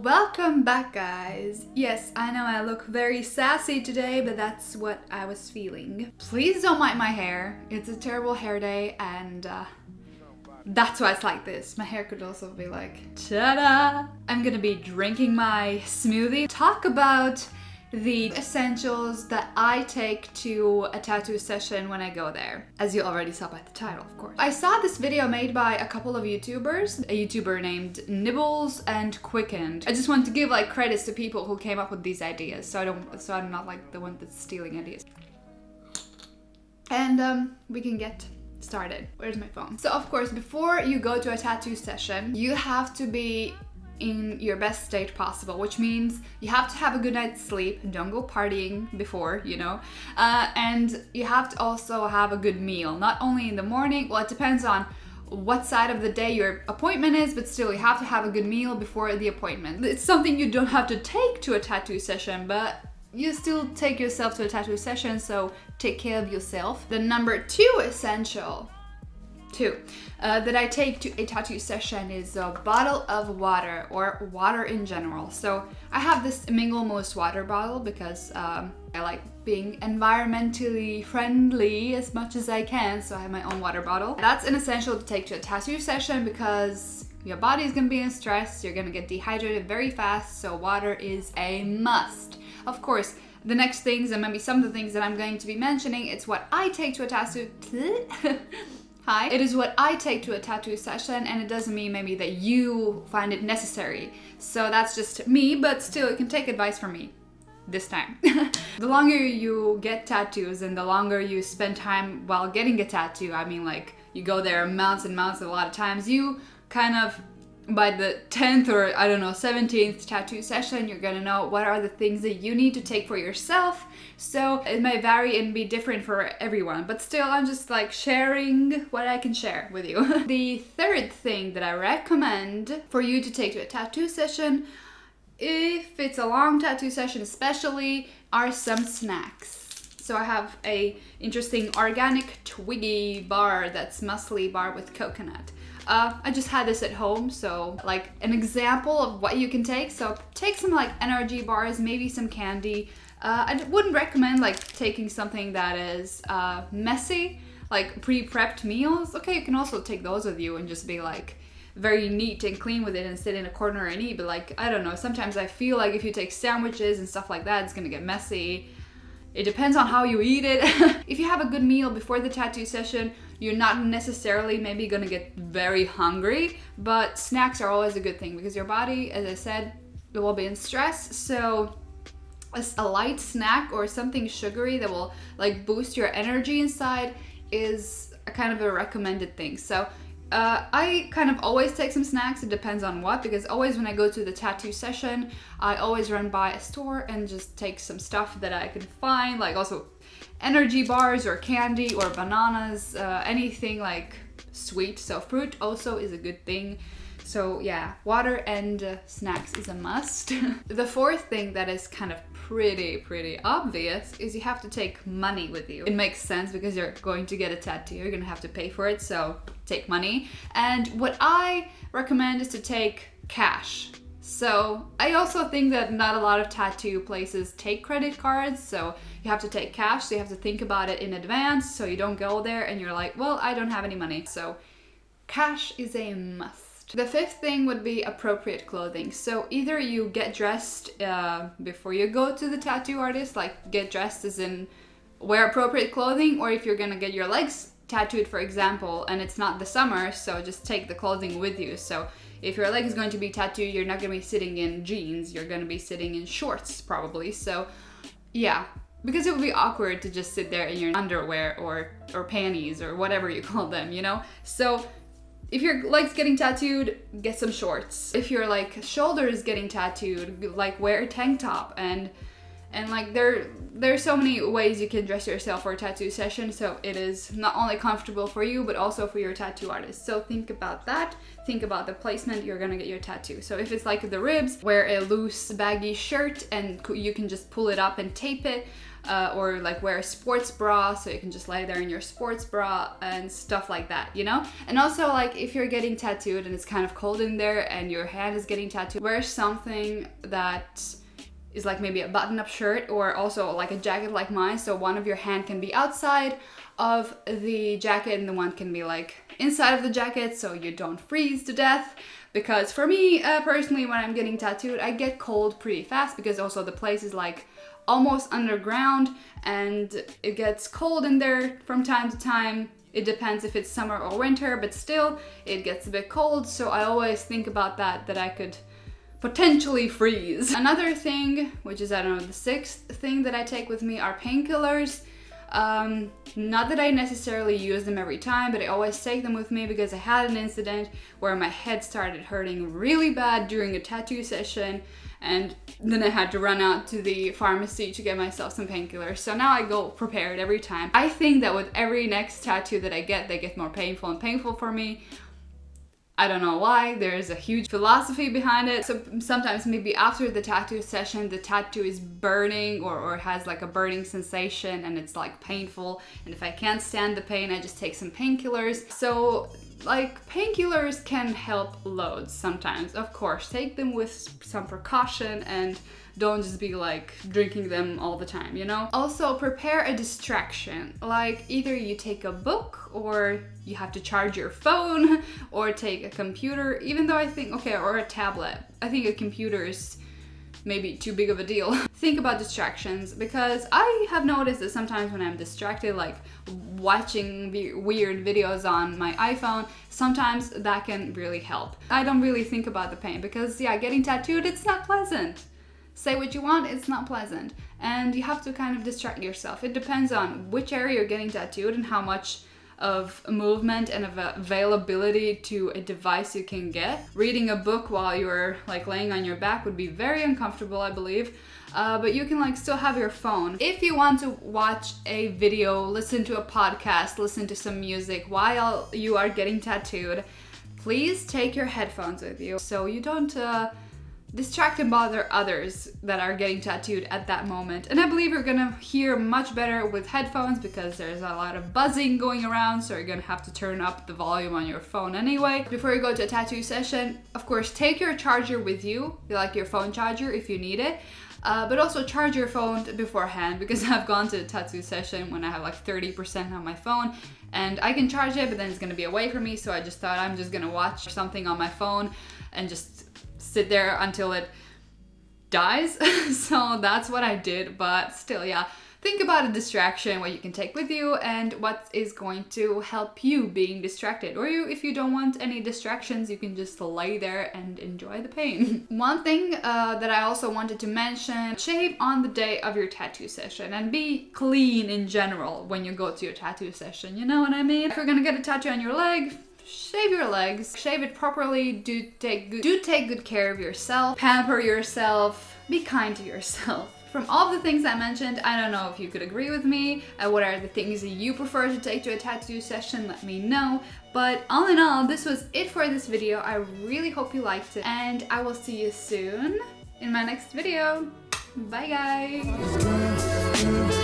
Welcome back, guys. Yes, I know I look very sassy today, but that's what I was feeling. Please don't mind my hair. It's a terrible hair day, and that's why it's like this. My hair could also be like, ta-da! I'm gonna be drinking my smoothie. Talk about the essentials that I take to a tattoo session when I go there. As you already saw by the title, of course. I saw this video made by a couple of YouTubers. A YouTuber named Nibbles and QCKND. I just want to give like credits to people who came up with these ideas, so I'm not like the one that's stealing ideas. And we can get started. Where's my phone? So of course, before you go to a tattoo session, you have to be in your best state possible, which means you have to have a good night's sleep. Don't go partying before, you know, and you have to also have a good meal, not only in the morning. Well, it depends on what side of the day your appointment is, but still you have to have a good meal before the appointment. It's something you don't have to take to a tattoo session, but you still take yourself to a tattoo session, so take care of yourself. The number 2 essential that I take to a tattoo session is a bottle of water, or water in general. So I have this Mingle Most water bottle because I like being environmentally friendly as much as I can, so I have my own water bottle. That's an essential to take to a tattoo session because your body is gonna be in stress, you're gonna get dehydrated very fast, so water is a must. Of course, the next things, and maybe some of the things that I'm going to be mentioning, it's what I take to a tattoo Hi. It is what I take to a tattoo session, and it doesn't mean maybe that you find it necessary. So that's just me, but still you can take advice from me this time. The longer you get tattoos and the longer you spend time while getting a tattoo, I mean like you go there months and months, a lot of times, you kind of by the 10th or I don't know 17th tattoo session, you're gonna know what are the things that you need to take for yourself. So it may vary and be different for everyone, but still I'm just like sharing what I can share with you. The third thing that I recommend for you to take to a tattoo session, if it's a long tattoo session especially, are some snacks. So I have a interesting organic twiggy bar that's muesli bar with coconut. I just had this at home, so like an example of what you can take. So take some like energy bars, maybe some candy. I wouldn't recommend like taking something that is messy, like pre-prepped meals. Okay, you can also take those with you and just be like very neat and clean with it and sit in a corner and eat. But like, I don't know, sometimes I feel like if you take sandwiches and stuff like that, it's gonna get messy. It depends on how you eat it. If you have a good meal before the tattoo session, you're not necessarily maybe gonna get very hungry, but snacks are always a good thing because your body, as I said, will be in stress. So a light snack or something sugary that will like boost your energy inside is a kind of a recommended thing. So I kind of always take some snacks. It depends on what, because always when I go to the tattoo session, I always run by a store and just take some stuff that I can find, like also energy bars or candy or bananas, anything like sweet. So fruit also is a good thing. So yeah, water and snacks is a must. The fourth thing that is kind of pretty obvious is you have to take money with you. It makes sense because you're going to get a tattoo, you're gonna have to pay for it, so take money. And what I recommend is to take cash. So I also think that not a lot of tattoo places take credit cards, so you have to take cash, so you have to think about it in advance so you don't go there and you're like, well, I don't have any money. So cash is a must. The fifth thing would be appropriate clothing. So either you get dressed before you go to the tattoo artist, like get dressed as in wear appropriate clothing, or if you're gonna get your legs tattooed, for example, and it's not the summer, so just take the clothing with you. So if your leg is going to be tattooed, you're not gonna be sitting in jeans, you're gonna be sitting in shorts probably. So yeah, because it would be awkward to just sit there in your underwear or panties or whatever you call them, you know? So if your leg's getting tattooed, get some shorts. If your like shoulder is getting tattooed, like wear a tank top. And like there's so many ways you can dress yourself for a tattoo session, so it is not only comfortable for you but also for your tattoo artist. So think about that. Think about the placement you're gonna get your tattoo. So if it's like the ribs, wear a loose baggy shirt and you can just pull it up and tape it. or like wear a sports bra so you can just lay there in your sports bra and stuff like that, you know? And also, like, if you're getting tattooed and it's kind of cold in there and your hand is getting tattooed, wear something that is like maybe a button-up shirt, or also like a jacket like mine, so one of your hand can be outside of the jacket and the one can be like inside of the jacket, so you don't freeze to death. Because for me personally, when I'm getting tattooed, I get cold pretty fast, because also the place is like almost underground and it gets cold in there from time to time. It depends if it's summer or winter, but still it gets a bit cold, so I always think about that I could potentially freeze. Another thing, which is, I don't know, the sixth thing that I take with me, are painkillers. Not that I necessarily use them every time, but I always take them with me because I had an incident where my head started hurting really bad during a tattoo session, and then I had to run out to the pharmacy to get myself some painkillers. So now I go prepared every time. I think that with every next tattoo that I get, they get more painful and painful for me. I don't know why, there's a huge philosophy behind it. So sometimes maybe after the tattoo session, the tattoo is burning or has like a burning sensation and it's like painful. And if I can't stand the pain, I just take some painkillers. So like painkillers can help loads sometimes. Of course, take them with some precaution and don't just be like drinking them all the time, you know? Also, prepare a distraction. Like either you take a book, or you have to charge your phone, or take a computer, even though I think, okay, or a tablet. I think a computer is maybe too big of a deal. Think about distractions, because I have noticed that sometimes when I'm distracted, like watching weird videos on my iPhone, sometimes that can really help. I don't really think about the pain because, yeah, getting tattooed, it's not pleasant. Say what you want, it's not pleasant. And you have to kind of distract yourself. It depends on which area you're getting tattooed and how much of movement and of availability to a device you can get. Reading a book while you're like laying on your back would be very uncomfortable, I believe. But you can like still have your phone. If you want to watch a video, listen to a podcast, listen to some music while you are getting tattooed, please take your headphones with you so you don't distract and bother others that are getting tattooed at that moment. And I believe you're gonna hear much better with headphones because there's a lot of buzzing going around, so you're gonna have to turn up the volume on your phone anyway. Before you go to a tattoo session, of course, take your charger with you, like your phone charger if you need it. But also charge your phone beforehand, because I've gone to a tattoo session when I have like 30% on my phone and I can charge it, but then it's gonna be away from me, so I just thought I'm just gonna watch something on my phone and just sit there until it dies. So that's what I did, but still, yeah. Think about a distraction, what you can take with you and what is going to help you being distracted. Or if you don't want any distractions, you can just lay there and enjoy the pain. One thing that I also wanted to mention, shave on the day of your tattoo session and be clean in general when you go to your tattoo session, you know what I mean? If you're gonna get a tattoo on your leg, shave your legs, shave it properly, do take good care of yourself, pamper yourself, be kind to yourself. From all the things I mentioned, I don't know if you could agree with me. What are the things that you prefer to take to a tattoo session? Let me know. But all in all, this was it for this video. I really hope you liked it, and I will see you soon in my next video. Bye guys!